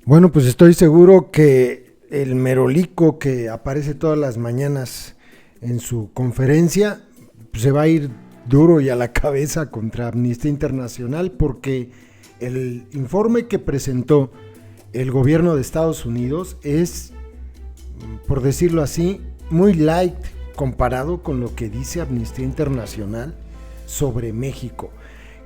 Bueno, pues estoy seguro que el merolico que aparece todas las mañanas en su conferencia pues se va a ir duro y a la cabeza contra Amnistía Internacional, porque el informe que presentó el gobierno de Estados Unidos es, por decirlo así, muy light comparado con lo que dice Amnistía Internacional sobre México.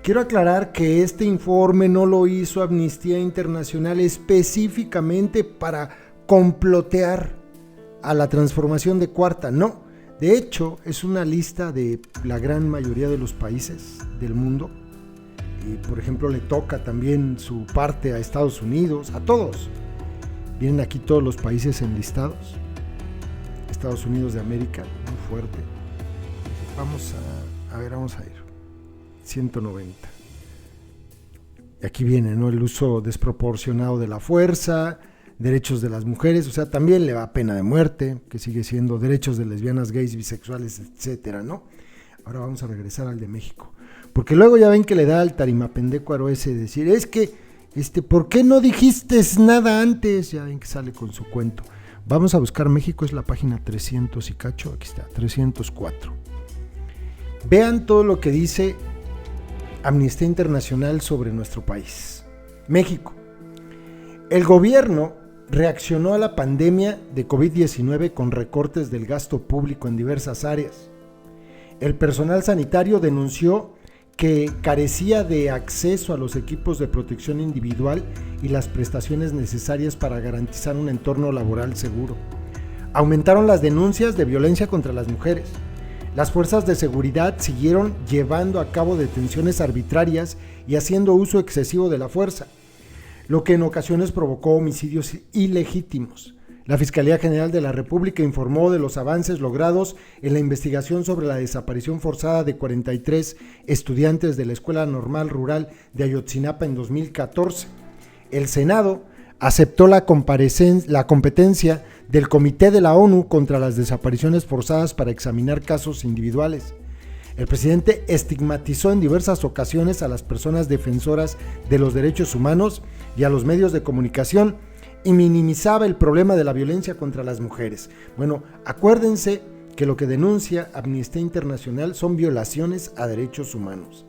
Quiero aclarar que este informe no lo hizo Amnistía Internacional específicamente para complotear a la transformación de Cuarta, no. De hecho, es una lista de la gran mayoría de los países del mundo. Y, por ejemplo, le toca también su parte a Estados Unidos, a todos. Vienen aquí todos los países enlistados. Estados Unidos de América, muy fuerte. Vamos a ir. 190. Y aquí viene, ¿no? El uso desproporcionado de la fuerza, derechos de las mujeres, o sea, también le va pena de muerte, que sigue siendo derechos de lesbianas, gays, bisexuales, etcétera, ¿no? Ahora vamos a regresar al de México, porque luego ya ven que le da al tarimapendecuaro ese decir, es que, ¿por qué no dijiste nada antes? Ya ven que sale con su cuento. Vamos a buscar México, es la página 300 y cacho, aquí está, 304. Vean todo lo que dice Amnistía Internacional sobre nuestro país. México. El gobierno reaccionó a la pandemia de COVID-19 con recortes del gasto público en diversas áreas. El personal sanitario denunció que carecía de acceso a los equipos de protección individual y las prestaciones necesarias para garantizar un entorno laboral seguro. Aumentaron las denuncias de violencia contra las mujeres. Las fuerzas de seguridad siguieron llevando a cabo detenciones arbitrarias y haciendo uso excesivo de la fuerza, lo que en ocasiones provocó homicidios ilegítimos. La Fiscalía General de la República informó de los avances logrados en la investigación sobre la desaparición forzada de 43 estudiantes de la Escuela Normal Rural de Ayotzinapa en 2014. El Senado aceptó la competencia del Comité de la ONU contra las desapariciones forzadas para examinar casos individuales. El presidente estigmatizó en diversas ocasiones a las personas defensoras de los derechos humanos y a los medios de comunicación y minimizaba el problema de la violencia contra las mujeres. Bueno, acuérdense que lo que denuncia Amnistía Internacional son violaciones a derechos humanos.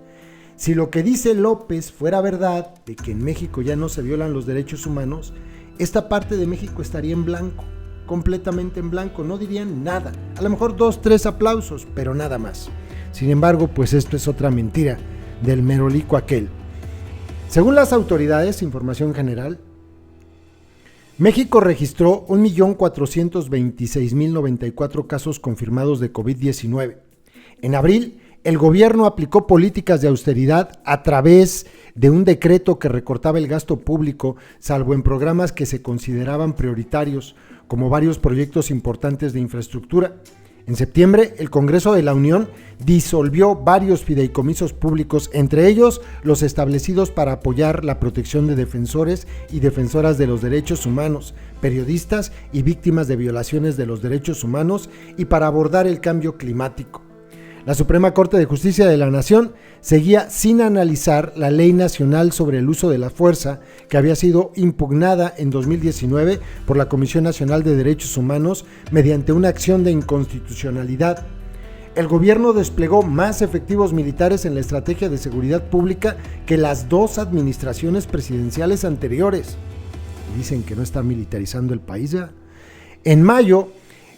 Si lo que dice López fuera verdad, de que en México ya no se violan los derechos humanos, esta parte de México estaría en blanco, completamente en blanco, no dirían nada. A lo mejor 2, 3 aplausos, pero nada más. Sin embargo, pues esto es otra mentira del merolico aquel. Según las autoridades, información general, México registró 1.426.094 casos confirmados de COVID-19. En abril, el gobierno aplicó políticas de austeridad a través de un decreto que recortaba el gasto público, salvo en programas que se consideraban prioritarios, como varios proyectos importantes de infraestructura. En septiembre, el Congreso de la Unión disolvió varios fideicomisos públicos, entre ellos los establecidos para apoyar la protección de defensores y defensoras de los derechos humanos, periodistas y víctimas de violaciones de los derechos humanos, y para abordar el cambio climático. La Suprema Corte de Justicia de la Nación seguía sin analizar la Ley Nacional sobre el Uso de la Fuerza, que había sido impugnada en 2019 por la Comisión Nacional de Derechos Humanos mediante una acción de inconstitucionalidad. El gobierno desplegó más efectivos militares en la estrategia de seguridad pública que las 2 administraciones presidenciales anteriores. Dicen que no está militarizando el país ya. En mayo,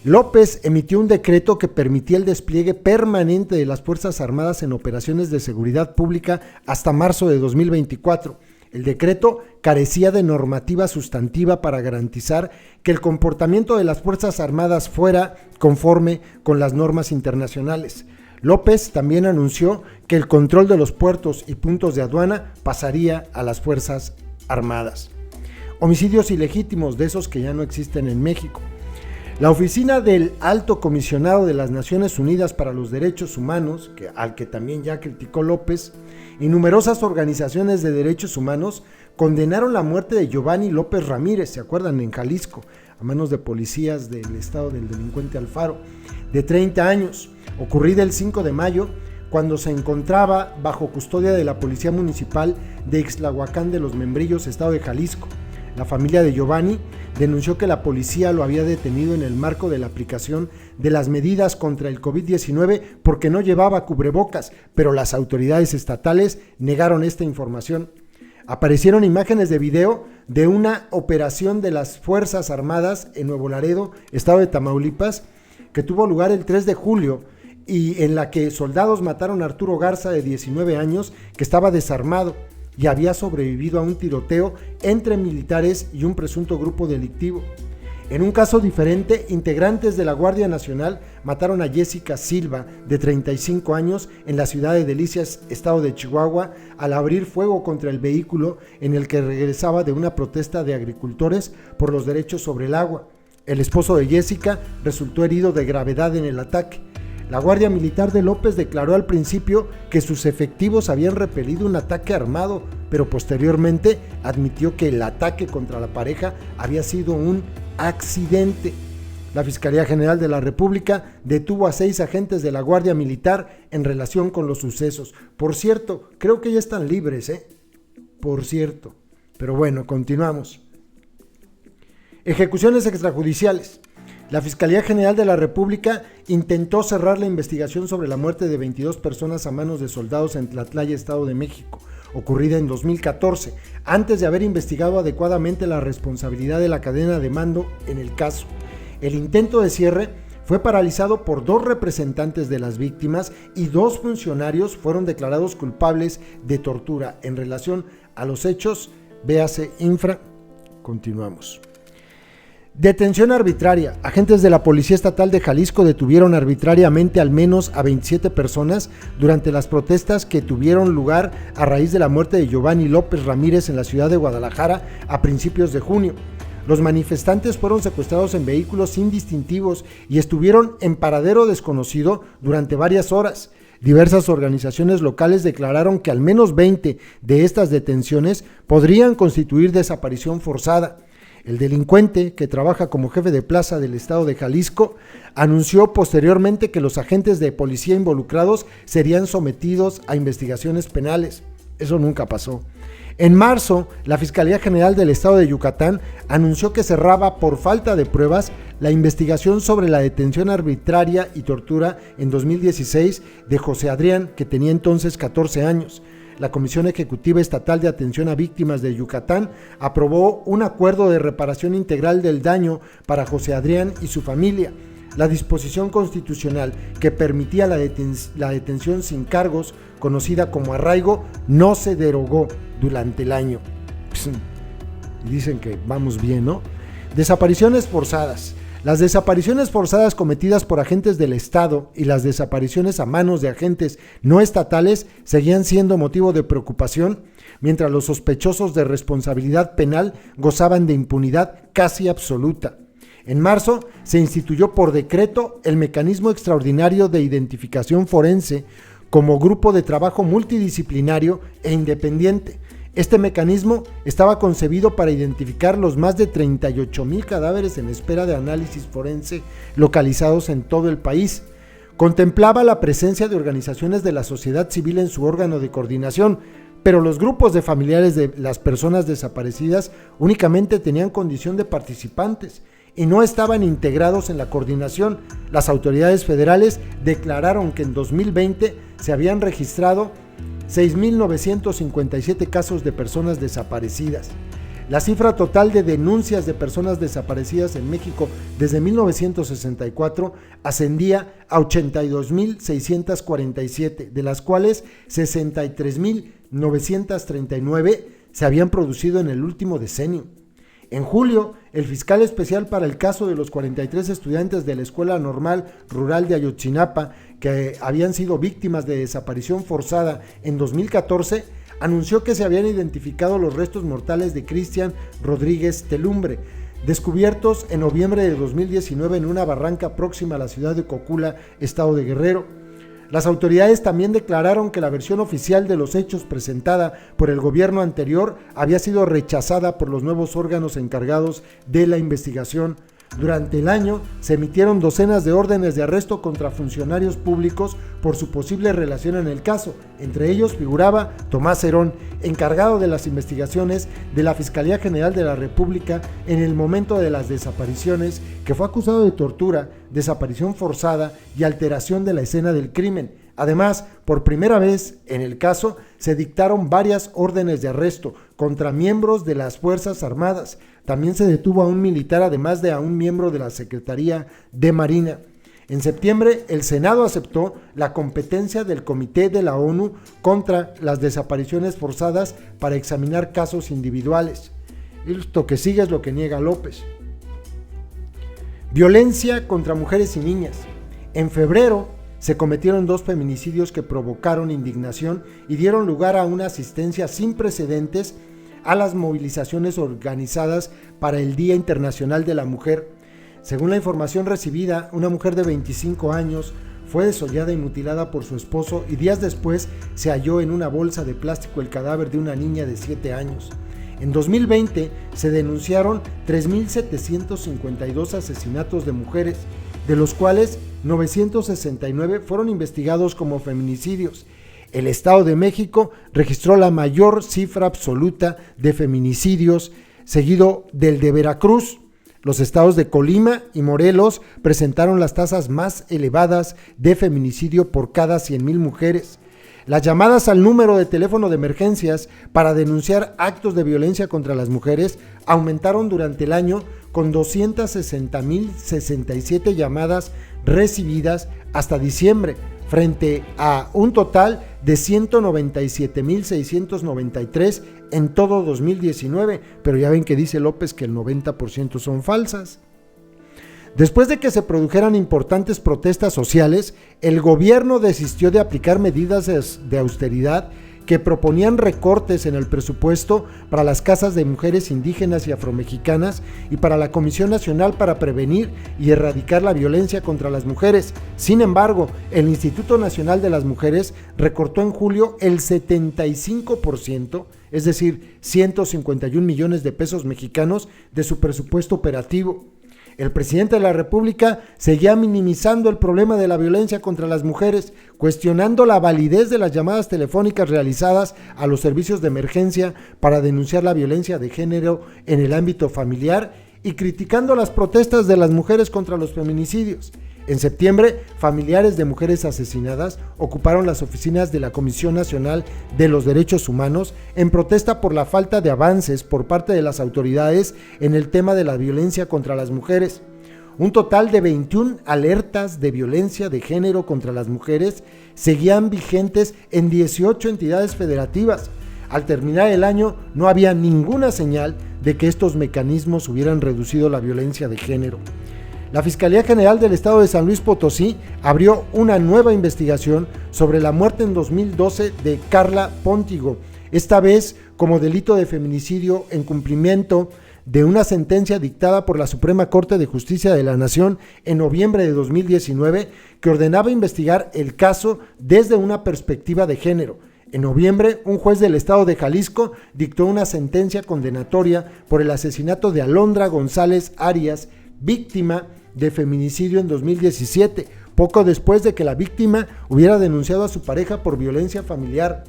López emitió un decreto que permitía el despliegue permanente de las Fuerzas Armadas en operaciones de seguridad pública hasta marzo de 2024. El decreto carecía de normativa sustantiva para garantizar que el comportamiento de las Fuerzas Armadas fuera conforme con las normas internacionales. López también anunció que el control de los puertos y puntos de aduana pasaría a las Fuerzas Armadas. Homicidios ilegítimos, de esos que ya no existen en México. La Oficina del Alto Comisionado de las Naciones Unidas para los Derechos Humanos, al que también ya criticó López, y numerosas organizaciones de derechos humanos condenaron la muerte de Giovanni López Ramírez, ¿se acuerdan? En Jalisco, a manos de policías del estado del delincuente Alfaro, de 30 años, ocurrida el 5 de mayo, cuando se encontraba bajo custodia de la Policía Municipal de Ixtlahuacán de los Membrillos, estado de Jalisco. La familia de Giovanni denunció que la policía lo había detenido en el marco de la aplicación de las medidas contra el COVID-19 porque no llevaba cubrebocas, pero las autoridades estatales negaron esta información. Aparecieron imágenes de video de una operación de las Fuerzas Armadas en Nuevo Laredo, estado de Tamaulipas, que tuvo lugar el 3 de julio y en la que soldados mataron a Arturo Garza, de 19 años, que estaba desarmado y había sobrevivido a un tiroteo entre militares y un presunto grupo delictivo. En un caso diferente, integrantes de la Guardia Nacional mataron a Jessica Silva, de 35 años, en la ciudad de Delicias, estado de Chihuahua, al abrir fuego contra el vehículo en el que regresaba de una protesta de agricultores por los derechos sobre el agua. El esposo de Jessica resultó herido de gravedad en el ataque. La Guardia Militar de López declaró al principio que sus efectivos habían repelido un ataque armado, pero posteriormente admitió que el ataque contra la pareja había sido un accidente. La Fiscalía General de la República detuvo a 6 agentes de la Guardia Militar en relación con los sucesos. Por cierto, creo que ya están libres, Por cierto. Pero bueno, continuamos. Ejecuciones extrajudiciales. La Fiscalía General de la República intentó cerrar la investigación sobre la muerte de 22 personas a manos de soldados en Tlatlaya, Estado de México, ocurrida en 2014, antes de haber investigado adecuadamente la responsabilidad de la cadena de mando en el caso. El intento de cierre fue paralizado por 2 representantes de las víctimas y 2 funcionarios fueron declarados culpables de tortura. En relación a los hechos, véase infra. Continuamos. Detención arbitraria. Agentes de la Policía Estatal de Jalisco detuvieron arbitrariamente al menos a 27 personas durante las protestas que tuvieron lugar a raíz de la muerte de Giovanni López Ramírez en la ciudad de Guadalajara a principios de junio. Los manifestantes fueron secuestrados en vehículos sin distintivos y estuvieron en paradero desconocido durante varias horas. Diversas organizaciones locales declararon que al menos 20 de estas detenciones podrían constituir desaparición forzada. El delincuente, que trabaja como jefe de plaza del estado de Jalisco, anunció posteriormente que los agentes de policía involucrados serían sometidos a investigaciones penales. Eso nunca pasó. En marzo, la Fiscalía General del Estado de Yucatán anunció que cerraba por falta de pruebas la investigación sobre la detención arbitraria y tortura en 2016 de José Adrián, que tenía entonces 14 años. La Comisión Ejecutiva Estatal de Atención a Víctimas de Yucatán aprobó un acuerdo de reparación integral del daño para José Adrián y su familia. La disposición constitucional que permitía la detención sin cargos, conocida como arraigo, no se derogó durante el año. Dicen que vamos bien, ¿no? Desapariciones forzadas. Las desapariciones forzadas cometidas por agentes del Estado y las desapariciones a manos de agentes no estatales seguían siendo motivo de preocupación, mientras los sospechosos de responsabilidad penal gozaban de impunidad casi absoluta. En marzo se instituyó por decreto el Mecanismo Extraordinario de Identificación Forense como grupo de trabajo multidisciplinario e independiente. Este mecanismo estaba concebido para identificar los más de 38,000 cadáveres en espera de análisis forense localizados en todo el país. Contemplaba la presencia de organizaciones de la sociedad civil en su órgano de coordinación, pero los grupos de familiares de las personas desaparecidas únicamente tenían condición de participantes y no estaban integrados en la coordinación. Las autoridades federales declararon que en 2020 se habían registrado 6,957 casos de personas desaparecidas. La cifra total de denuncias de personas desaparecidas en México desde 1964 ascendía a 82,647, de las cuales 63,939 se habían producido en el último decenio. En julio, el fiscal especial para el caso de los 43 estudiantes de la Escuela Normal Rural de Ayotzinapa que habían sido víctimas de desaparición forzada en 2014, anunció que se habían identificado los restos mortales de Cristian Rodríguez Telumbre, descubiertos en noviembre de 2019 en una barranca próxima a la ciudad de Cocula, estado de Guerrero. Las autoridades también declararon que la versión oficial de los hechos presentada por el gobierno anterior había sido rechazada por los nuevos órganos encargados de la investigación. Durante el año se emitieron docenas de órdenes de arresto contra funcionarios públicos por su posible relación en el caso. Entre ellos figuraba Tomás Herón, encargado de las investigaciones de la Fiscalía General de la República en el momento de las desapariciones, que fue acusado de tortura, desaparición forzada y alteración de la escena del crimen. Además, por primera vez en el caso, se dictaron varias órdenes de arresto contra miembros de las Fuerzas Armadas. También se detuvo a un militar, además de a un miembro de la Secretaría de Marina. En septiembre, el Senado aceptó la competencia del Comité de la ONU contra las desapariciones forzadas para examinar casos individuales. Esto que sigue es lo que niega López. Violencia contra mujeres y niñas. En febrero, se cometieron 2 feminicidios que provocaron indignación y dieron lugar a una asistencia sin precedentes a las movilizaciones organizadas para el Día Internacional de la Mujer. Según la información recibida, una mujer de 25 años fue desollada y mutilada por su esposo y días después se halló en una bolsa de plástico el cadáver de una niña de 7 años. En 2020 se denunciaron 3.752 asesinatos de mujeres, de los cuales 969 fueron investigados como feminicidios. El Estado de México registró la mayor cifra absoluta de feminicidios, seguido del de Veracruz. Los estados de Colima y Morelos presentaron las tasas más elevadas de feminicidio por cada 100,000 mujeres. Las llamadas al número de teléfono de emergencias para denunciar actos de violencia contra las mujeres aumentaron durante el año, con 260,067 llamadas recibidas hasta diciembre, frente a un total de 197,693 en todo 2019, pero ya ven que dice López que el 90% son falsas. Después de que se produjeran importantes protestas sociales, el gobierno desistió de aplicar medidas de austeridad que proponían recortes en el presupuesto para las casas de mujeres indígenas y afromexicanas y para la Comisión Nacional para Prevenir y Erradicar la Violencia contra las Mujeres. Sin embargo, el Instituto Nacional de las Mujeres recortó en julio el 75%, es decir, 151 millones de pesos mexicanos de su presupuesto operativo. El presidente de la República seguía minimizando el problema de la violencia contra las mujeres, cuestionando la validez de las llamadas telefónicas realizadas a los servicios de emergencia para denunciar la violencia de género en el ámbito familiar y criticando las protestas de las mujeres contra los feminicidios. En septiembre, familiares de mujeres asesinadas ocuparon las oficinas de la Comisión Nacional de los Derechos Humanos en protesta por la falta de avances por parte de las autoridades en el tema de la violencia contra las mujeres. Un total de 21 alertas de violencia de género contra las mujeres seguían vigentes en 18 entidades federativas. Al terminar el año, no había ninguna señal de que estos mecanismos hubieran reducido la violencia de género. La Fiscalía General del Estado de San Luis Potosí abrió una nueva investigación sobre la muerte en 2012 de Carla Póntigo, esta vez como delito de feminicidio en cumplimiento de una sentencia dictada por la Suprema Corte de Justicia de la Nación en noviembre de 2019 que ordenaba investigar el caso desde una perspectiva de género. En noviembre, un juez del estado de Jalisco dictó una sentencia condenatoria por el asesinato de Alondra González Arias, víctima de feminicidio en 2017, poco después de que la víctima hubiera denunciado a su pareja por violencia familiar.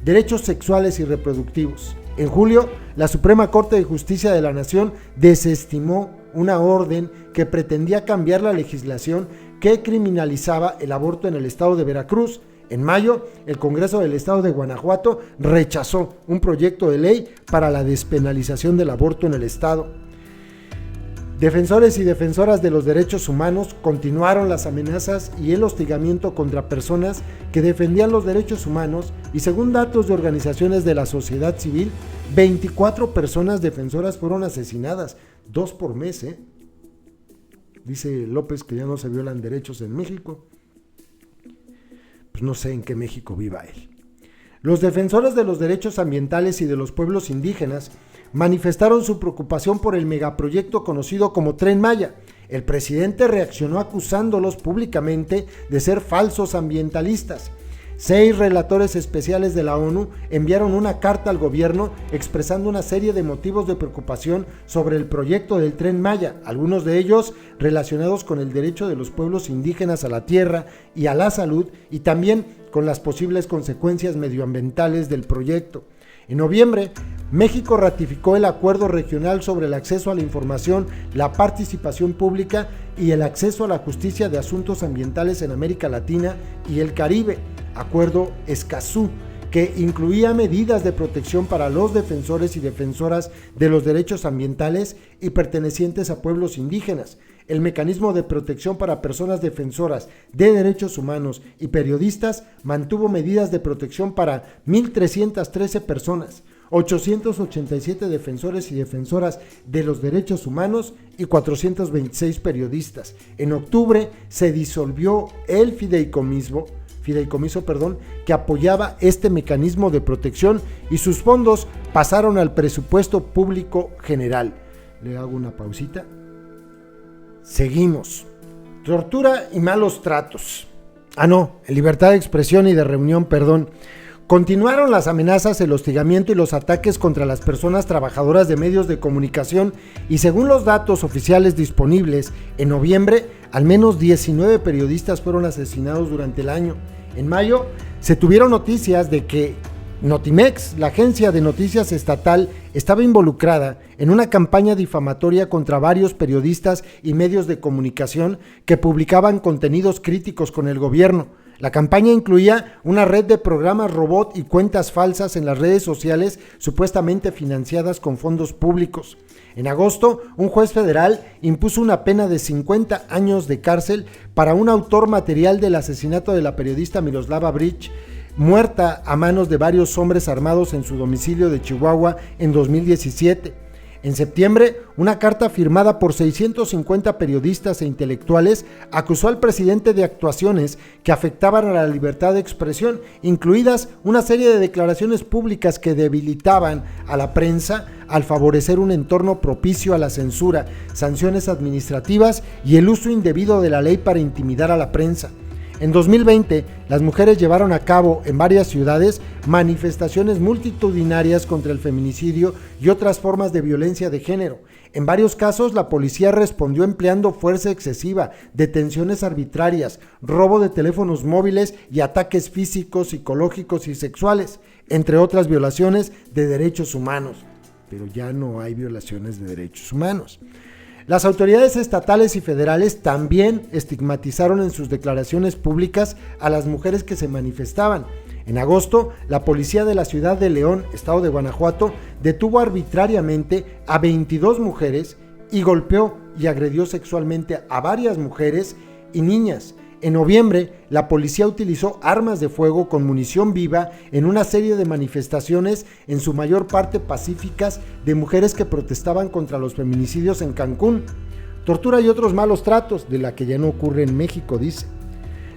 Derechos sexuales y reproductivos. En julio, la Suprema Corte de Justicia de la Nación desestimó una orden que pretendía cambiar la legislación que criminalizaba el aborto en el estado de Veracruz. En mayo, el Congreso del Estado de Guanajuato rechazó un proyecto de ley para la despenalización del aborto en el estado. Defensores y defensoras de los derechos humanos continuaron las amenazas y el hostigamiento contra personas que defendían los derechos humanos y, según datos de organizaciones de la sociedad civil, 24 personas defensoras fueron asesinadas, 2 por mes. Dice López que ya no se violan derechos en México. Pues no sé en qué México viva él. Los defensores de los derechos ambientales y de los pueblos indígenas manifestaron su preocupación por el megaproyecto conocido como Tren Maya. El presidente reaccionó acusándolos públicamente de ser falsos ambientalistas. 6 relatores especiales de la ONU enviaron una carta al gobierno expresando una serie de motivos de preocupación sobre el proyecto del Tren Maya, algunos de ellos relacionados con el derecho de los pueblos indígenas a la tierra y a la salud, y también con las posibles consecuencias medioambientales del proyecto. En noviembre, México ratificó el Acuerdo Regional sobre el Acceso a la Información, la Participación Pública y el Acceso a la Justicia de Asuntos Ambientales en América Latina y el Caribe, Acuerdo Escazú, que incluía medidas de protección para los defensores y defensoras de los derechos ambientales y pertenecientes a pueblos indígenas. El mecanismo de protección para personas defensoras de derechos humanos y periodistas mantuvo medidas de protección para 1.313 personas, 887 defensores y defensoras de los derechos humanos y 426 periodistas. En octubre se disolvió el fideicomiso que apoyaba este mecanismo de protección y sus fondos pasaron al presupuesto público general. Le hago una pausita. Seguimos. Tortura y malos tratos. Libertad de expresión y de reunión, Continuaron las amenazas, el hostigamiento y los ataques contra las personas trabajadoras de medios de comunicación y según los datos oficiales disponibles, en noviembre al menos 19 periodistas fueron asesinados durante el año. En mayo se tuvieron noticias de que Notimex, la agencia de noticias estatal, estaba involucrada en una campaña difamatoria contra varios periodistas y medios de comunicación que publicaban contenidos críticos con el gobierno. La campaña incluía una red de programas robot y cuentas falsas en las redes sociales supuestamente financiadas con fondos públicos. En agosto, un juez federal impuso una pena de 50 años de cárcel para un autor material del asesinato de la periodista Miroslava Breach, muerta a manos de varios hombres armados en su domicilio de Chihuahua en 2017. En septiembre, una carta firmada por 650 periodistas e intelectuales acusó al presidente de actuaciones que afectaban a la libertad de expresión, incluidas una serie de declaraciones públicas que debilitaban a la prensa al favorecer un entorno propicio a la censura, sanciones administrativas y el uso indebido de la ley para intimidar a la prensa. En 2020, las mujeres llevaron a cabo en varias ciudades manifestaciones multitudinarias contra el feminicidio y otras formas de violencia de género. En varios casos, la policía respondió empleando fuerza excesiva, detenciones arbitrarias, robo de teléfonos móviles y ataques físicos, psicológicos y sexuales, entre otras violaciones de derechos humanos. Pero ya no hay violaciones de derechos humanos. Las autoridades estatales y federales también estigmatizaron en sus declaraciones públicas a las mujeres que se manifestaban. En agosto, la policía de la ciudad de León, estado de Guanajuato, detuvo arbitrariamente a 22 mujeres y golpeó y agredió sexualmente a varias mujeres y niñas. En noviembre, la policía utilizó armas de fuego con munición viva en una serie de manifestaciones, en su mayor parte pacíficas, de mujeres que protestaban contra los feminicidios en Cancún. Tortura y otros malos tratos, de la que ya no ocurre en México, dice.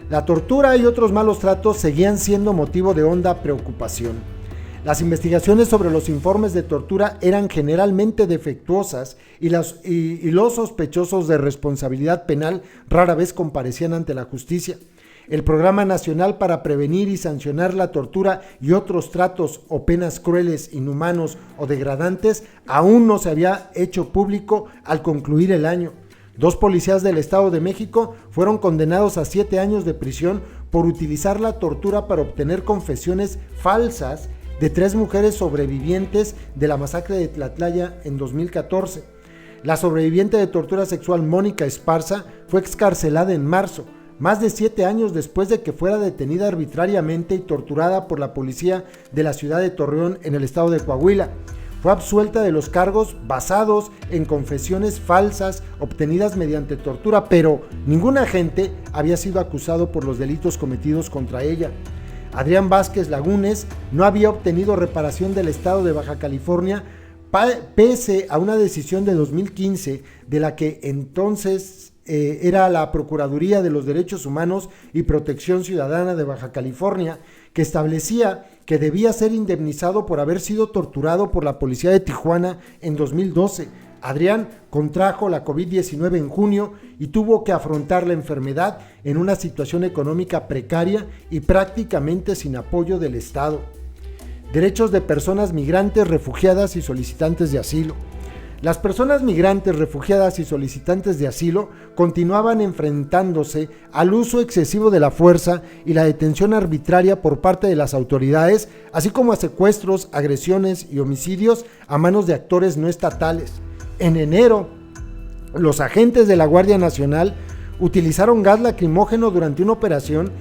La tortura y otros malos tratos seguían siendo motivo de honda preocupación. Las investigaciones sobre los informes de tortura eran generalmente defectuosas y los sospechosos de responsabilidad penal rara vez comparecían ante la justicia. El Programa Nacional para Prevenir y Sancionar la Tortura y otros tratos o penas crueles, inhumanos o degradantes aún no se había hecho público al concluir el año. 2 policías del Estado de México fueron condenados a 7 años de prisión por utilizar la tortura para obtener confesiones falsas de 3 mujeres sobrevivientes de la masacre de Tlatlaya en 2014. La sobreviviente de tortura sexual Mónica Esparza fue excarcelada en marzo, más de 7 años después de que fuera detenida arbitrariamente y torturada por la policía de la ciudad de Torreón en el estado de Coahuila. Fue absuelta de los cargos basados en confesiones falsas obtenidas mediante tortura, pero ningún agente había sido acusado por los delitos cometidos contra ella. Adrián Vázquez Lagunes no había obtenido reparación del estado de Baja California pese a una decisión de 2015 de la que entonces era la Procuraduría de los Derechos Humanos y Protección Ciudadana de Baja California, que establecía que debía ser indemnizado por haber sido torturado por la policía de Tijuana en 2012, Adrián contrajo la COVID-19 en junio y tuvo que afrontar la enfermedad en una situación económica precaria y prácticamente sin apoyo del Estado. Derechos de personas migrantes, refugiadas y solicitantes de asilo. Las personas migrantes, refugiadas y solicitantes de asilo continuaban enfrentándose al uso excesivo de la fuerza y la detención arbitraria por parte de las autoridades, así como a secuestros, agresiones y homicidios a manos de actores no estatales. En enero, los agentes de la Guardia Nacional utilizaron gas lacrimógeno durante una operación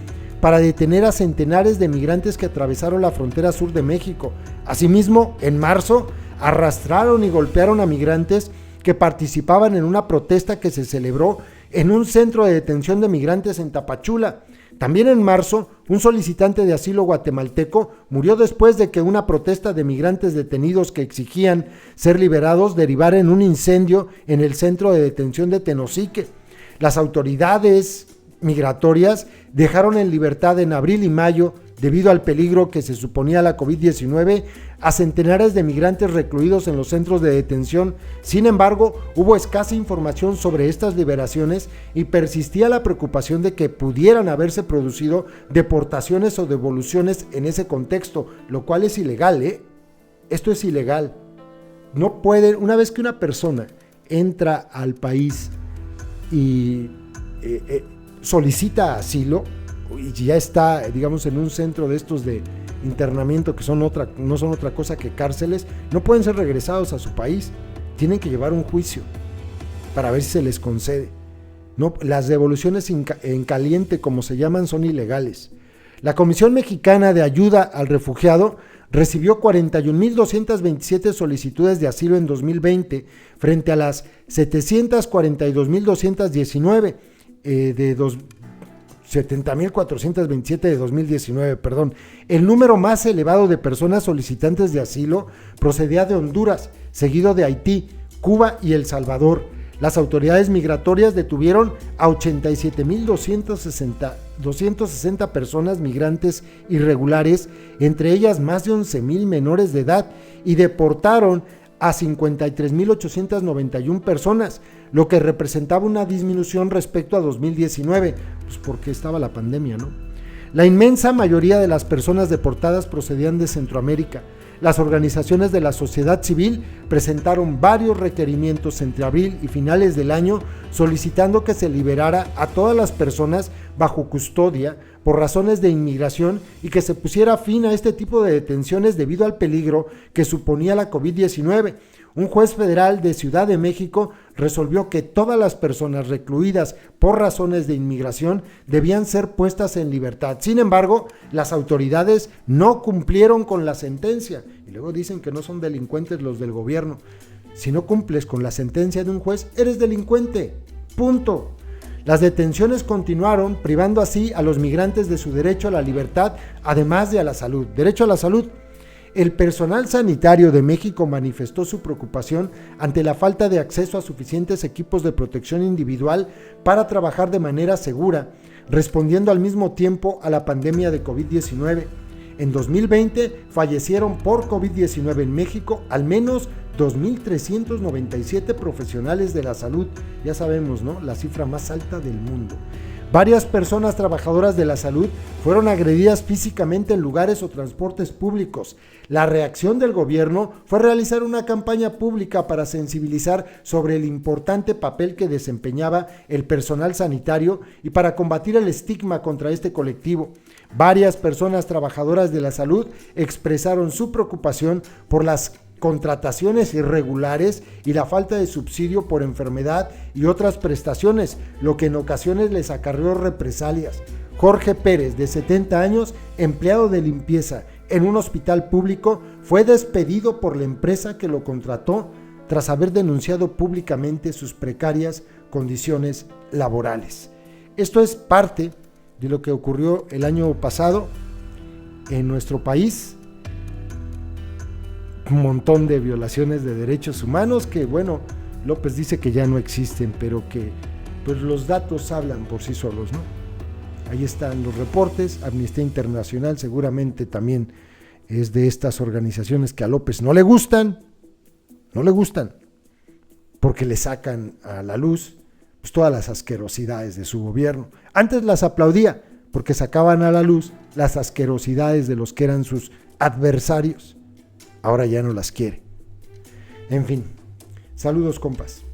para detener a centenares de migrantes que atravesaron la frontera sur de México. Asimismo, en marzo, arrastraron y golpearon a migrantes que participaban en una protesta que se celebró en un centro de detención de migrantes en Tapachula. También en marzo, un solicitante de asilo guatemalteco murió después de que una protesta de migrantes detenidos que exigían ser liberados derivara en un incendio en el centro de detención de Tenosique. Las autoridades migratorias dejaron en libertad en abril y mayo, debido al peligro que se suponía la COVID-19, a centenares de migrantes recluidos en los centros de detención. Sin embargo, hubo escasa información sobre estas liberaciones y persistía la preocupación de que pudieran haberse producido deportaciones o devoluciones en ese contexto, lo cual es ilegal, Esto es ilegal. No pueden, una vez que una persona entra al país y solicita asilo y ya está, digamos, en un centro de estos de internamiento que no son otra cosa que cárceles, no pueden ser regresados a su país, tienen que llevar un juicio para ver si se les concede. No, las devoluciones en caliente, como se llaman, son ilegales. La Comisión Mexicana de Ayuda al Refugiado recibió 41,227 solicitudes de asilo en 2020 frente a las 742,219 de 70,427 de 2019, El número más elevado de personas solicitantes de asilo procedía de Honduras, seguido de Haití, Cuba y El Salvador. Las autoridades migratorias detuvieron a 87,260 personas migrantes irregulares, entre ellas más de 11,000 menores de edad, y deportaron a 53,891 personas, lo que representaba una disminución respecto a 2019, pues porque estaba la pandemia, ¿no? La inmensa mayoría de las personas deportadas procedían de Centroamérica. Las organizaciones de la sociedad civil presentaron varios requerimientos entre abril y finales del año solicitando que se liberara a todas las personas bajo custodia por razones de inmigración y que se pusiera fin a este tipo de detenciones debido al peligro que suponía la COVID-19. Un juez federal de Ciudad de México resolvió que todas las personas recluidas por razones de inmigración debían ser puestas en libertad. Sin embargo, las autoridades no cumplieron con la sentencia y luego dicen que no son delincuentes los del gobierno. Si no cumples con la sentencia de un juez, eres delincuente. Punto. Las detenciones continuaron, privando así a los migrantes de su derecho a la libertad, además de a la salud. Derecho a la salud. El personal sanitario de México manifestó su preocupación ante la falta de acceso a suficientes equipos de protección individual para trabajar de manera segura, respondiendo al mismo tiempo a la pandemia de COVID-19. En 2020 fallecieron por COVID-19 en México al menos 2,397 profesionales de la salud. Ya sabemos, ¿no? La cifra más alta del mundo. Varias personas trabajadoras de la salud fueron agredidas físicamente en lugares o transportes públicos. La reacción del gobierno fue realizar una campaña pública para sensibilizar sobre el importante papel que desempeñaba el personal sanitario y para combatir el estigma contra este colectivo. Varias personas trabajadoras de la salud expresaron su preocupación por las contrataciones irregulares y la falta de subsidio por enfermedad y otras prestaciones, lo que en ocasiones les acarreó represalias. Jorge Pérez, de 70 años, empleado de limpieza en un hospital público, fue despedido por la empresa que lo contrató tras haber denunciado públicamente sus precarias condiciones laborales. Esto es parte de lo que ocurrió el año pasado en nuestro país. Un montón de violaciones de derechos humanos que, bueno, López dice que ya no existen, pero que pues los datos hablan por sí solos, ¿no? Ahí están los reportes. Amnistía Internacional seguramente también es de estas organizaciones que a López no le gustan, porque le sacan a la luz pues, todas las asquerosidades de su gobierno. Antes las aplaudía porque sacaban a la luz las asquerosidades de los que eran sus adversarios. Ahora ya no las quiere. En fin, saludos compas.